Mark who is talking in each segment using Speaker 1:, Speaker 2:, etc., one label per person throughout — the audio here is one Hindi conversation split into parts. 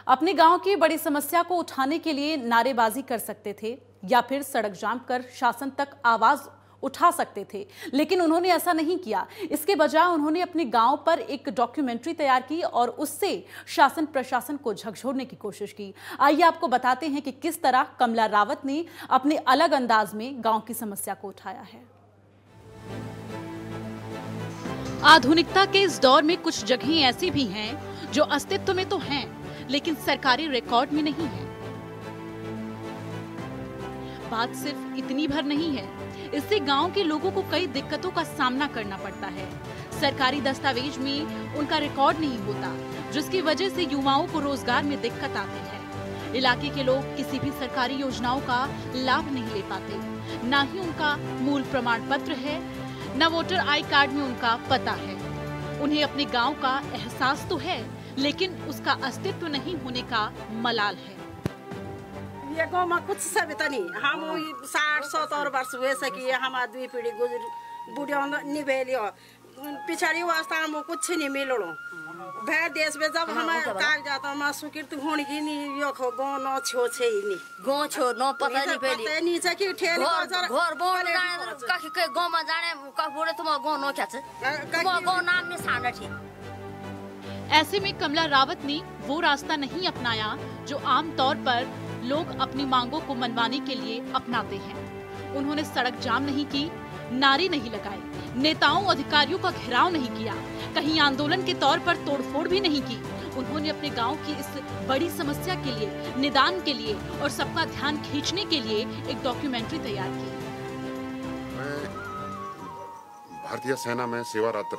Speaker 1: अपने गांव की बड़ी समस्या को उठाने के लिए नारेबाजी कर सकते थे या फिर सड़क जाम कर शासन तक आवाज उठा सकते थे, लेकिन उन्होंने ऐसा नहीं किया। इसके बजाय उन्होंने अपने गांव पर एक डॉक्यूमेंट्री तैयार की और उससे शासन प्रशासन को झकझोरने की कोशिश की। आइए आपको बताते हैं कि किस तरह कमला रावत ने अपने अलग अंदाज में गांव की समस्या को उठाया है। आधुनिकता के इस दौर में कुछ जगहें ऐसी भी हैं जो अस्तित्व में तो हैं, लेकिन सरकारी रिकॉर्ड में नहीं है। बात सिर्फ इतनी भर नहीं है, इससे गांव के लोगों को कई दिक्कतों का सामना करना पड़ता है। सरकारी दस्तावेज में उनका रिकॉर्ड नहीं होता, जिसकी वजह से युवाओं को रोजगार में दिक्कत आती है। इलाके के लोग किसी भी सरकारी योजनाओं का लाभ नहीं ले पाते, न ही उनका मूल प्रमाण पत्र है, न वोटर आई कार्ड में उनका पता है। उन्हें अपने गांव का एहसास तो है, लेकिन उसका अस्तित्व नहीं होने का मलाल है।
Speaker 2: ये गाँव में कुछ सभ्यता नहीं। हम 60-70 वर्ष हुए सकी, हमारा 2 पीढ़ी गुजर बुढ़िया निभेलियो, पिछड़ी अवस्था में कुछ नहीं मिलो। भैर देश में जब हमारे कागजात में स्वीकृति होने की नहीं, यो खो गाँव न छो छे नहीं,
Speaker 3: गाँव छो न पता नहीं पहले
Speaker 2: पता नहीं से कि ठेली
Speaker 3: घर बोल कहीं के गाँव में जाने का बोले तुम गाँव न क्या छे, तुम गाँव नाम नहीं साना ठीक।
Speaker 1: ऐसे में कमला रावत ने वो रास्ता नहीं अपनाया जो आमतौर पर लोग अपनी मांगों को मनवाने के लिए अपनाते हैं। उन्होंने सड़क जाम नहीं की, नारे नहीं लगाए, नेताओं अधिकारियों का घेराव नहीं किया, कहीं आंदोलन के तौर पर तोड़फोड़ भी नहीं की। उन्होंने अपने गांव की इस बड़ी समस्या के लिए, निदान के लिए और सबका ध्यान खींचने के लिए एक डॉक्यूमेंट्री तैयार की।
Speaker 4: मैं भारतीय सेना में सेवारत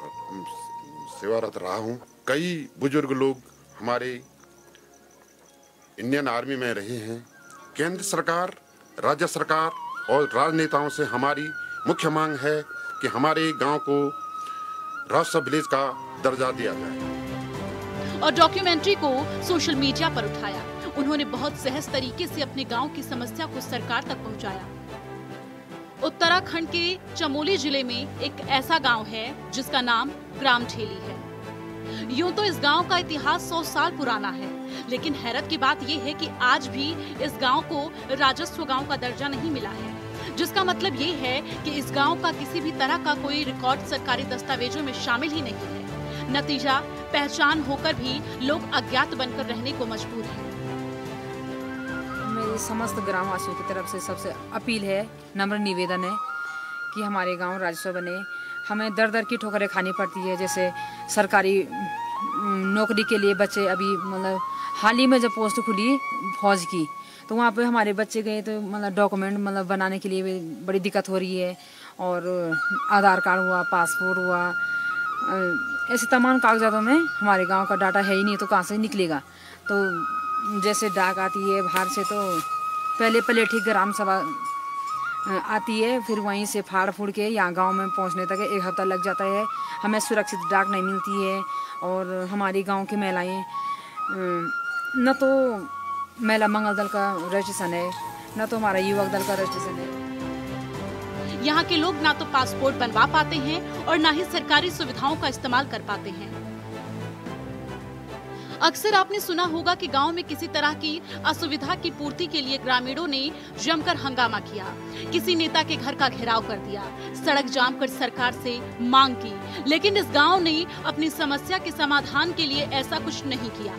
Speaker 4: रहा हूँ। कई बुजुर्ग लोग हमारे इंडियन आर्मी में रहे हैं। केंद्र सरकार, राज्य सरकार और राजनेताओं से हमारी मुख्य मांग है कि हमारे गांव को राष्ट्रीय विलेज का दर्जा दिया जाए।
Speaker 1: और डॉक्यूमेंट्री को सोशल मीडिया पर उठाया। उन्होंने बहुत सहज तरीके से अपने गांव की समस्या को सरकार तक पहुंचाया। उत्तराखंड के चमोली जिले में एक ऐसा गांव है जिसका नाम ग्राम ठेली है। यूं तो इस गांव का इतिहास 100 साल पुराना है, लेकिन हैरत की बात यह है कि आज भी इस गांव को राजस्व गांव का दर्जा नहीं मिला है, जिसका मतलब ये है कि इस गांव का किसी भी तरह का कोई रिकॉर्ड सरकारी दस्तावेजों में शामिल ही नहीं है। नतीजा, पहचान होकर भी लोग अज्ञात बनकर रहने को मजबूर हैं।
Speaker 5: मेरी समस्त ग्रामवासियों की तरफ से सबसे अपील है, नम्र निवेदन है कि हमारे गाँव राजस्व बने। हमें दर दर की ठोकरें खानी पड़ती है। जैसे सरकारी नौकरी के लिए बच्चे, अभी मतलब हाल ही में जब पोस्ट खुली फौज की, तो वहाँ पे हमारे बच्चे गए तो मतलब डॉक्यूमेंट मतलब बनाने के लिए बड़ी दिक्कत हो रही है। और आधार कार्ड हुआ, पासपोर्ट हुआ, ऐसे तमाम कागजातों में हमारे गांव का डाटा है ही नहीं, तो कहाँ से निकलेगा। तो जैसे डाक आती है बाहर से, तो पहले पलेठी ग्राम सभा आती है, फिर वहीं से फाड़ फूड़ के यहाँ गांव में पहुंचने तक 1 हफ्ता लग जाता है। हमें सुरक्षित डाक नहीं मिलती है। और हमारी गांव की महिलाएं न तो महिला मंगल दल का रजिस्ट्रेशन है, न तो हमारा युवक दल का रजिस्ट्रेशन है।
Speaker 1: यहाँ के लोग ना तो पासपोर्ट बनवा पाते हैं और ना ही सरकारी सुविधाओं का इस्तेमाल कर पाते हैं। अक्सर आपने सुना होगा कि गांव में किसी तरह की असुविधा की पूर्ति के लिए ग्रामीणों ने जमकर हंगामा किया, किसी नेता के घर का घेराव कर दिया, सड़क जाम कर सरकार से मांग की। लेकिन इस गांव ने अपनी समस्या के समाधान के लिए ऐसा कुछ नहीं किया।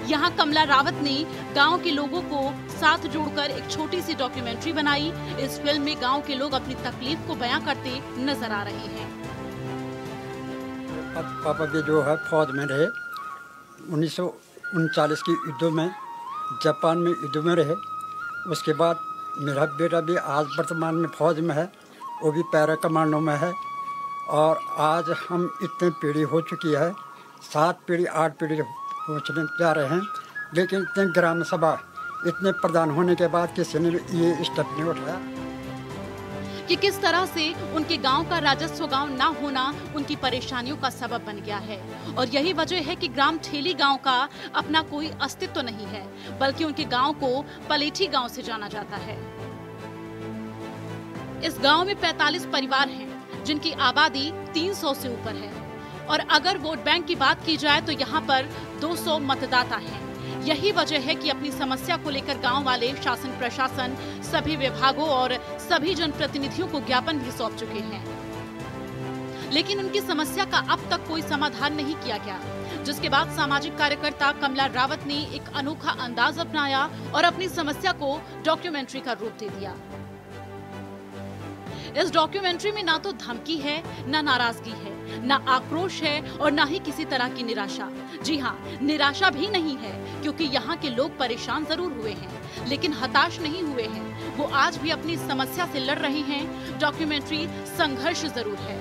Speaker 1: यहाँ कमला रावत ने गांव के लोगों को साथ जोड़कर एक छोटी सी डॉक्यूमेंट्री बनाई। इस फिल्म में गांव के लोग अपनी तकलीफ को बयां करते नजर आ रहे हैं।
Speaker 6: पापा के जो है फौज में रहे, 1939 की युद्ध में, जापान में युद्ध में रहे। उसके बाद मेरा बेटा भी आज वर्तमान में फौज में है, वो भी पैरा कमांडो में है। और आज हम इतने पीढ़ी हो चुकी है, 7 पीढ़ी 8 पीढ़ी पहुँचने जा रहे हैं, लेकिन इतने ग्राम सभा, इतने प्रधान होने के बाद किसी ने ये स्टेप नहीं उठाया
Speaker 1: कि किस तरह से उनके गांव का राजस्व गांव ना होना उनकी परेशानियों का सबब बन गया है। और यही वजह है कि ग्राम ठेली गांव का अपना कोई अस्तित्व नहीं है, बल्कि उनके गांव को पलेठी गांव से जाना जाता है। इस गांव में 45 परिवार हैं, जिनकी आबादी 300 से ऊपर है। और अगर वोट बैंक की बात की जाए तो यहाँ पर 200 मतदाता हैं। यही वजह है कि अपनी समस्या को लेकर गांव वाले शासन प्रशासन, सभी विभागों और सभी जनप्रतिनिधियों को ज्ञापन भी सौंप चुके हैं, लेकिन उनकी समस्या का अब तक कोई समाधान नहीं किया गया। जिसके बाद सामाजिक कार्यकर्ता कमला रावत ने एक अनोखा अंदाज अपनाया और अपनी समस्या को डॉक्यूमेंट्री का रूप दे दिया। इस डॉक्यूमेंट्री में ना तो धमकी है, ना नाराजगी है, ना आक्रोश है और ना ही किसी तरह की निराशा। जी हाँ, निराशा भी नहीं है, क्योंकि यहाँ के लोग परेशान जरूर हुए हैं, लेकिन हताश नहीं हुए हैं। वो आज भी अपनी समस्या से लड़ रहे हैं। डॉक्यूमेंट्री संघर्ष जरूर है।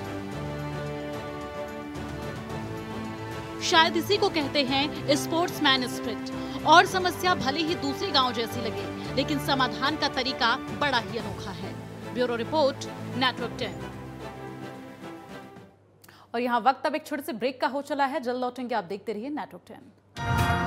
Speaker 1: शायद इसी को कहते हैं स्पोर्ट्समैन स्पिरिट। और समस्या भले ही दूसरे गांव जैसी लगे, लेकिन समाधान का तरीका बड़ा ही अनोखा है। Bureau report, network 10।
Speaker 7: और यहाँ वक्त अब एक छोटे से ब्रेक का हो चला है। जल्द लौटेंगे, आप देखते रहिए नेटवर्क 10।